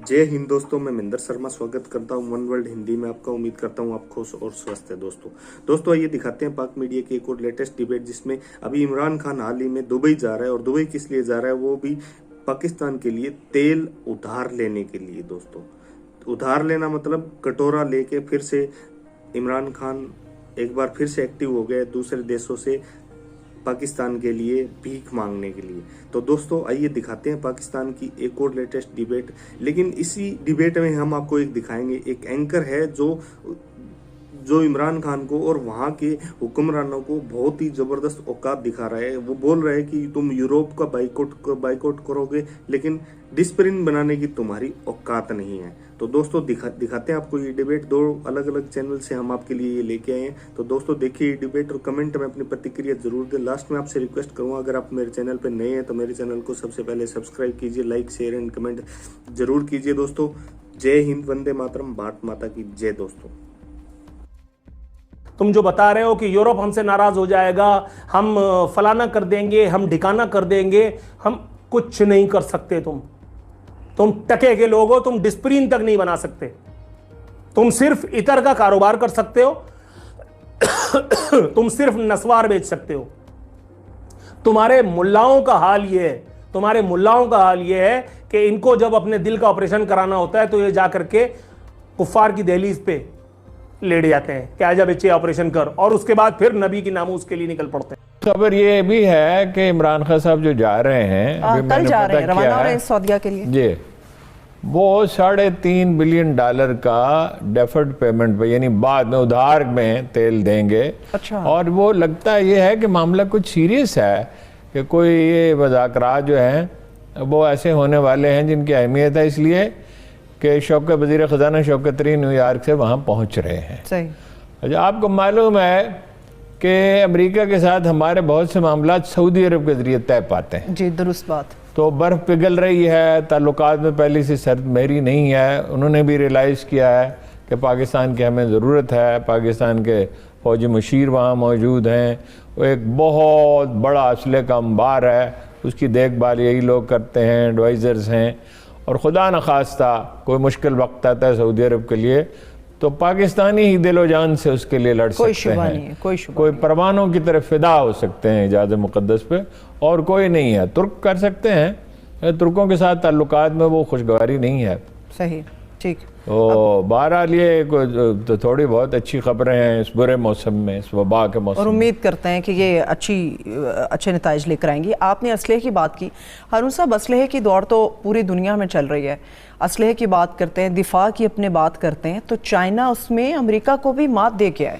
जय हिंद दोस्तों, मैं महिंदर शर्मा स्वागत करता हूं वन वर्ल्ड हिंदी में आपका। उम्मीद करता हूं आप खुश और स्वस्थ है। दोस्तों आइए दिखाते हैं पाक मीडिया की एक और लेटेस्ट डिबेट, जिसमें अभी इमरान खान हाल ही में दुबई जा रहा है। और दुबई किस लिए जा रहा है? वो भी पाकिस्तान के लिए तेल उधार लेने के लिए। दोस्तों उधार लेना मतलब कटोरा लेके फिर से इमरान खान एक बार फिर से एक्टिव हो गए दूसरे देशों से पाकिस्तान के लिए भीख मांगने के लिए। तो दोस्तों आइए दिखाते हैं पाकिस्तान की एक और लेटेस्ट डिबेट। लेकिन इसी डिबेट में हम आपको एक दिखाएंगे, एक एंकर है जो इमरान खान को और वहाँ के हुक्मरानों को बहुत ही जबरदस्त औकात दिखा रहा है। वो बोल रहा है कि तुम यूरोप का बाइकआउट करोगे, लेकिन डिस्प्रिन बनाने की तुम्हारी औकात नहीं है। तो दोस्तों दिखाते हैं आपको ये डिबेट। दो अलग अलग चैनल से हम आपके लिए ये लेके आए हैं। तो दोस्तों देखिए ये डिबेट और कमेंट में अपनी प्रतिक्रिया जरूर दें। लास्ट में आपसे रिक्वेस्ट करूंगा, अगर आप मेरे चैनल पर नए हैं तो मेरे चैनल को सबसे पहले सब्सक्राइब कीजिए, लाइक शेयर एंड कमेंट जरूर कीजिए। दोस्तों जय हिंद, वंदे मातरम, भारत माता की जय। दोस्तों तुम जो बता रहे हो कि यूरोप हमसे नाराज हो जाएगा, हम फलाना कर देंगे, हम ढिकाना कर देंगे, हम कुछ नहीं कर सकते। तुम टके के लोग हो, तुम डिस्प्रिन तक नहीं बना सकते। तुम सिर्फ इतर का कारोबार कर सकते हो, तुम सिर्फ नस्वार बेच सकते हो। तुम्हारे मुल्लाओं का हाल यह है कि इनको जब अपने दिल का ऑपरेशन कराना होता है तो ये जाकर के कुफ्फार की दहलीज पे लेट जाते हैं कि आजा बच्चे ऑपरेशन कर, और उसके बाद फिर नबी की नामूस के लिए निकल पड़ते हैं। खबर ये भी है कि इमरान खान साहब जो जा रहे हैं, कल जा रहे हैं, रवाना हो रहे हैं सऊदीया के लिए जी, वो $3.5 बिलियन का डेफर्ड पेमेंट पे, यानी बाद में उधार में तेल देंगे। अच्छा। और वो लगता ये है कि मामला कुछ सीरियस है, कि कोई ये मुज़ाकरात जो हैं वो ऐसे होने वाले हैं जिनकी अहमियत है, इसलिए कि शौकत वज़ीर ख़ज़ाना शौकत तरीन न्यूयॉर्क से वहाँ पहुँच रहे हैं। सही। अच्छा, आपको मालूम है कि अमेरिका के साथ हमारे बहुत से मामला सऊदी अरब के ज़रिए तय पाते हैं। जी दुरुस्त बात। तो बर्फ़ पिघल रही है, ताल्लुकात में पहले से सर्द मेरी नहीं है। उन्होंने भी रियलाइज़ किया है कि पाकिस्तान की हमें ज़रूरत है। पाकिस्तान के फ़ौजी मुशीर वहाँ मौजूद हैं। वो एक बहुत बड़ा असले का अंबार है, उसकी देखभाल यही लोग करते हैं, एडवाइज़र्स हैं। और ख़ुदा न खास्ता कोई मुश्किल वक्त आता है सऊदी अरब के लिए, तो पाकिस्तानी ही दिलो जान से उसके लिए लड़ सकते हैं। कोई परवानों की तरफ फिदा हो सकते हैं इजाज़ मुक़द्दस पे, और कोई नहीं है। तुर्क कर सकते हैं, तुर्कों के साथ ताल्लुकात में वो खुशगवारी नहीं है। सही, ठीक। तो बहरहाल ये तो थोड़ी बहुत अच्छी खबरें हैं इस बुरे मौसम में, इस वबा के मौसम और उम्मीद करते हैं कि ये अच्छे नताइज लेकर आएंगी। आपने असलहे की बात की, हारून साहब, असलहे की दौड़ तो पूरी दुनिया में चल रही है। असलहे की बात करते हैं, दिफा की अपने बात करते हैं, तो चाइना उसमें अमेरिका को भी मात दे के आए।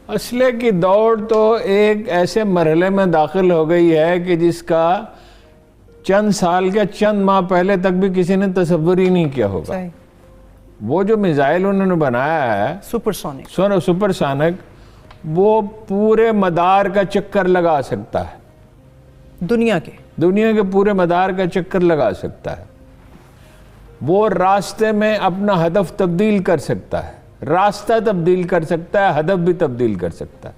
असलहे की दौड़ तो एक ऐसे मरहले में दाखिल हो गई है कि जिसका चंद साल के चंद माह पहले तक भी किसी ने तसव्वुर ही नहीं किया होगा। सही। वो जो मिसाइल उन्होंने बनाया है सुपरसोनिक, वो पूरे मदार का चक्कर लगा सकता है, दुनिया के पूरे मदार का चक्कर लगा सकता है। वो रास्ते में अपना हदफ तब्दील कर सकता है, रास्ता तब्दील कर सकता है, हदफ भी तब्दील कर सकता है,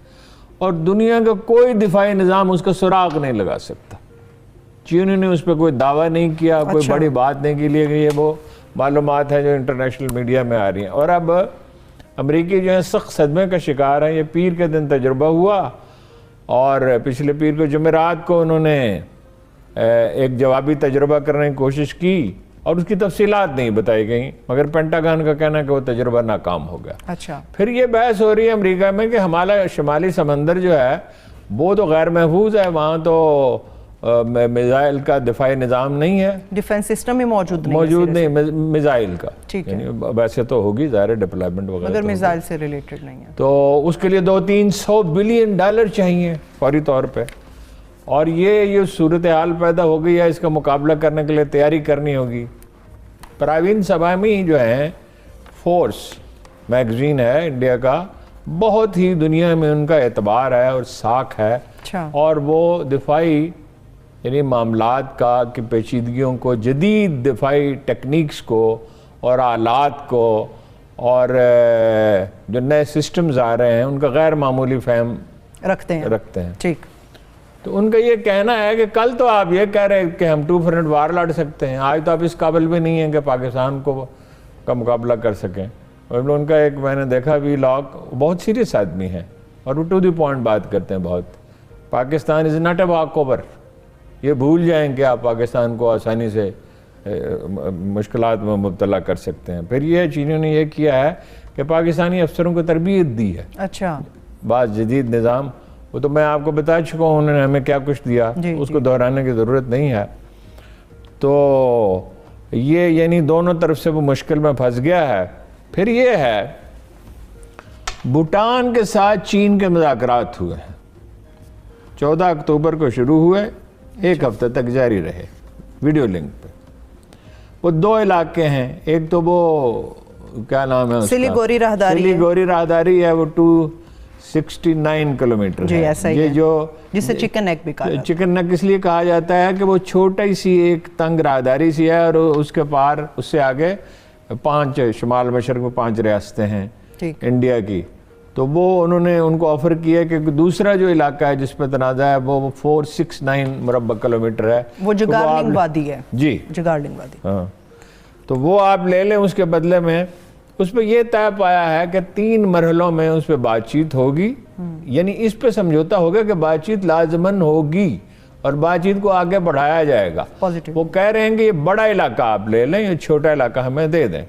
और दुनिया का कोई दिफाई निज़ाम उसका सुराग नहीं लगा सकता। चीन ने उस पर कोई दावा नहीं किया। अच्छा। कोई बड़ी बात नहीं की लिए गई है। वो मालूमात है जो इंटरनेशनल मीडिया में आ रही हैं। और अब अमरीकी जो है सख्त सदमे का शिकार है। ये पीर के दिन तजुर्बा हुआ, और पिछले पीर को जुमेरात को उन्होंने एक जवाबी तजुर्बा करने की कोशिश की, और उसकी तफसीलात नहीं बताई गई, मगर पेंटागन का कहना है कि वो तजुर्बा नाकाम हो गया। अच्छा। फिर ये बहस हो रही है अमेरिका में कि हमारा शुमाली समंदर जो है वो तो गैर महफूज है, वहाँ तो मिसाइल का दिफाई निज़ाम नहीं है, डिफेंस सिस्टम में मौजूद नहीं मिसाइल का। ठीक है। वैसे तो होगी ज़ाहिर डिप्लॉयमेंट वगैरह, मगर मिसाइल से रिलेटेड नहीं है। तो उसके लिए $200-300 बिलियन चाहिए फौरी तौर पे। और ये सूरत हाल पैदा हो गई है, इसका मुकाबला करने के लिए तैयारी करनी होगी। परवीन सबामी जो है, फोर्स मैगजीन है इंडिया का, बहुत ही दुनिया में उनका एतबार है और साख है। अच्छा। और वो दिफाई यानी मामलात की पेचीदगियों को, जदीद दिफाई टेक्निक्स को और आलात को, और जो नए सिस्टम्स आ रहे हैं उनका गैर मामूली फहम रखते हैं। ठीक। तो उनका ये कहना है कि कल तो आप ये कह रहे हैं कि हम 2 फ्रंट वार लड़ सकते हैं, आज तो आप इस काबिल भी नहीं हैं कि पाकिस्तान को का मुकाबला कर सकें। और उनका एक मैंने देखा भी व्लॉग, बहुत सीरियस आदमी है और वो टू द पॉइंट बात करते हैं बहुत। Pakistan is not a walkover, ये भूल जाएं कि आप पाकिस्तान को आसानी से मुश्किलात में मुब्तला कर सकते हैं। फिर ये चीज़ों ने ये किया है कि पाकिस्तानी अफसरों को तरबियत दी है। अच्छा, बात जदीद निज़ाम, वो तो मैं आपको बता चुका हूँ उन्होंने हमें क्या कुछ दिया, उसको दोहराने की ज़रूरत नहीं है। तो ये यानी दोनों तरफ से वो मुश्किल में फंस गया है। फिर ये है, भूटान के साथ चीन के मुज़ाकरात हुए हैं, 14 अक्टूबर को शुरू हुए, 1 हफ्ते तक जारी रहे वीडियो लिंक पे। वो 2 इलाके हैं, एक तो वो क्या नाम है उसका, सिलीगुड़ी राहदारी, सिलीगुड़ी राहदारी है, वो 269 किलोमीटर जी, है। ऐसा ही ये है, जो जिसे चिकन नेक भी कहा जाता है। चिकन नेक इसलिए कहा जाता है कि वो छोटी सी एक तंग राहदारी सी है और उसके पार उससे आगे 5 शुमाल मशरक में 5 रियासतें हैं इंडिया की। तो वो उन्होंने उनको ऑफर किया कि दूसरा जो इलाका है जिस पर तनाज़ा है वो 469 मुरब्बा किलोमीटर है, वो जुगारलिंग वादी है जी, जुगारलिंग वादी। हाँ, तो वो आप ले लें। उसके बदले में उस पर यह तय पाया है कि 3 मरहलों में उस पर बातचीत होगी, यानी इस पे समझौता होगा कि बातचीत लाजमन होगी और बातचीत को आगे बढ़ाया जाएगा। वो कह रहे हैं कि ये बड़ा इलाका आप ले लें, ये छोटा इलाका हमें दे दें।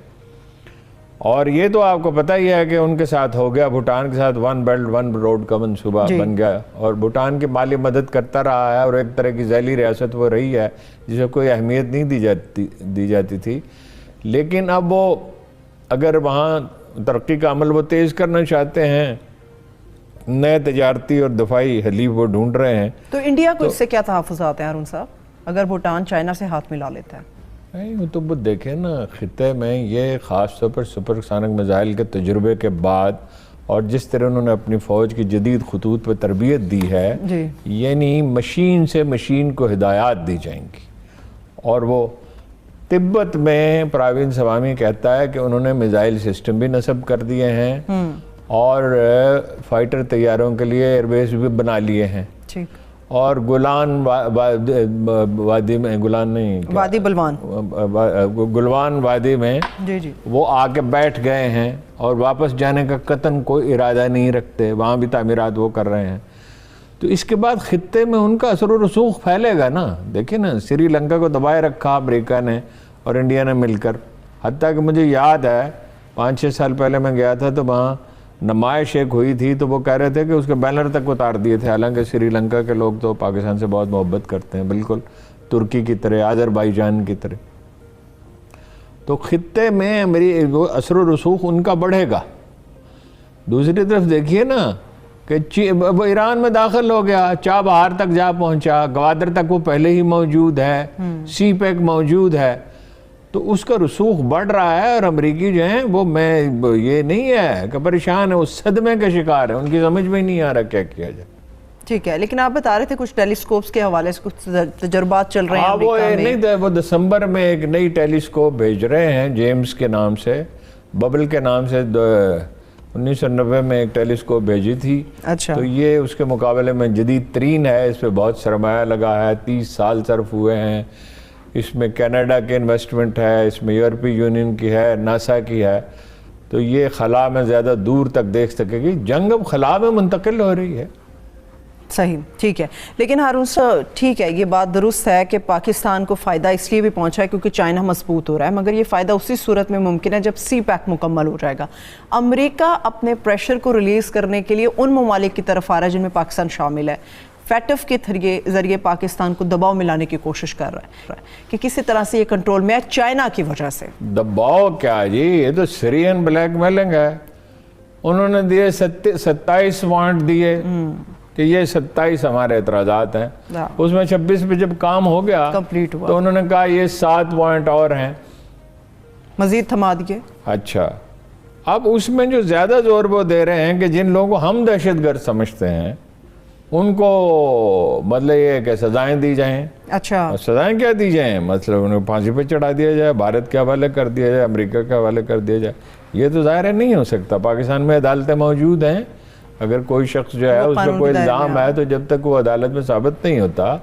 और ये तो आपको पता ही है कि उनके साथ हो गया, भूटान के साथ 1 बेल्ट 1 रोड का मनसूबा बन गया और भूटान की माली मदद करता रहा है और एक तरह की झैली रियासत वो रही है जिसे कोई अहमियत नहीं दी जाती थी। लेकिन अब वो अगर वहाँ तरक्की का अमल वो तेज़ करना चाहते हैं, नए तजारती और दफाई हलीफ वो ढूंढ रहे हैं, तो इंडिया को इससे क्या तहफ़्फ़ुज़ात हैं अरुण साहब, अगर भूटान चाइना से हाथ मिला लेता है? नहीं, वो तो वो देखें ना, खिते में ये ख़ास तौर पर सुपरसोनिक मिसाइल के तजुर्बे के बाद और जिस तरह उन्होंने अपनी फ़ौज की जदीद खतूत पर तरबियत दी है, यानी मशीन से मशीन को हिदायत दी जाएंगी। और वो तिब्बत में परवीन सवामी कहता है कि उन्होंने मिसाइल सिस्टम भी नस्ब कर दिए हैं और फाइटर तैयारों के लिए एयरबेस भी बना लिए हैं। ठीक। और गुलान वादी में, गुलान नहीं, वादी बलवान, गुलवान वादी में जी वो आके बैठ गए हैं और वापस जाने का कतन कोई इरादा नहीं रखते, वहाँ भी तामीरात वो कर रहे हैं। तो इसके बाद खित्ते में उनका असर और रसूख फैलेगा ना। देखिए ना, श्रीलंका को दबाए रखा अमेरिका ने और इंडिया ने मिलकर, हत्ता कि मुझे याद है 5-6 साल पहले मैं गया था तो वहाँ नुमाइश एक हुई थी, तो वो कह रहे थे कि उसके बैनर तक उतार दिए थे। हालांकि श्रीलंका के लोग तो पाकिस्तान से बहुत मोहब्बत करते हैं, बिल्कुल तुर्की की तरह, आज़रबाईजान की तरह। तो खित्ते में मेरी वो असर और रसूख उनका बढ़ेगा। दूसरी तरफ देखिए ना कि वो ईरान में दाखिल हो गया, चाबहार तक जा पहुंचा, ग्वादर तक वो पहले ही मौजूद है, सी पैक मौजूद है, तो उसका रसूख बढ़ रहा है। और अमरीकी जो हैं वो, मैं ये नहीं है कि परेशान है, वो सदमे का शिकार है, उनकी समझ में नहीं आ रहा क्या किया जाए। ठीक है, लेकिन आप बता रहे थे कुछ टेलीस्कोप्स के हवाले से कुछ तजुर्बात चल रहे हैं। वो नहीं, वो दिसंबर में एक नई टेलीस्कोप भेज रहे हैं जेम्स के नाम से, बबल के नाम से 1990 में एक टेलीस्कोप भेजी थी। अच्छा। तो ये उसके मुकाबले में जदीद तरीन है, इस पर बहुत सरमाया लगा है, 30 साल सर्फ हुए हैं। इसमें कनाडा के इन्वेस्टमेंट है, इसमें यूरोपीय यूनियन की है, नासा की है। तो ये खला में ज़्यादा दूर तक देख सकेगी। जंग अब खला में मुंतकिल हो रही है। सही, ठीक है। लेकिन हारून साहब, ठीक है, ये बात दुरुस्त है कि पाकिस्तान को फ़ायदा इसलिए भी पहुंचा है क्योंकि चाइना मजबूत हो रहा है, मगर ये फ़ायदा उसी सूरत में मुमकिन है जब सी पैक मुकम्मल हो जाएगा। अमेरिका अपने प्रेशर को रिलीज़ करने के लिए उन ममालिक की तरफ आ रहा है जिनमें पाकिस्तान शामिल है, फैटफ के ज़रिए पाकिस्तान को दबाव मिलाने की कोशिश कर रहा है कि किसी तरह से ये कंट्रोल में है चाइना की वजह से। दबाव क्या जी, ये तो सीरियन ब्लैकमेलिंग है। उन्होंने दिए 27 वांट दिए कि ये 27 हमारे एतराज़ात हैं, उसमें 26 पे जब काम हो गया, कंप्लीट हुआ, तो उन्होंने कहा ये 7 पॉइंट और हैं, मजीद थमा दिए। अच्छा, अब उसमें जो ज़्यादा जोर वो दे रहे हैं कि जिन लोगों को हम दहशतगर्द समझते हैं उनको मतलब ये कि सजाएं दी जाएं। अच्छा, सजाएं क्या दी जाएं, मतलब उन्हें फांसी पे चढ़ा दिया जाए, भारत के हवाले कर दिया जाए, अमेरिका के हवाले कर दिया जाए। ये तो ज़ाहिर है नहीं हो सकता। पाकिस्तान में अदालतें मौजूद हैं, अगर कोई शख्स जो है उस पर कोई इल्जाम है तो जब तक वो अदालत में साबित नहीं होता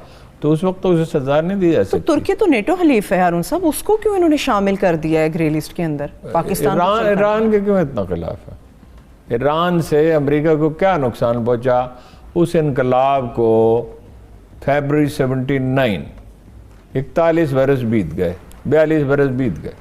तो उस वक्त तो उसे सजा नहीं दी जा सकती। तो तुर्की तो नेटो हलीफ है हारून साहब, उसको क्यों इन्होंने शामिल कर दिया है ग्रे लिस्ट के अंदर? पाकिस्तान ईरान के क्यों इतना खिलाफ है? ईरान से अमेरिका को क्या नुकसान पहुंचा? उस इनकलाब को फरवरी 79, 41 बरस बीत गए, 42 बरस बीत गए।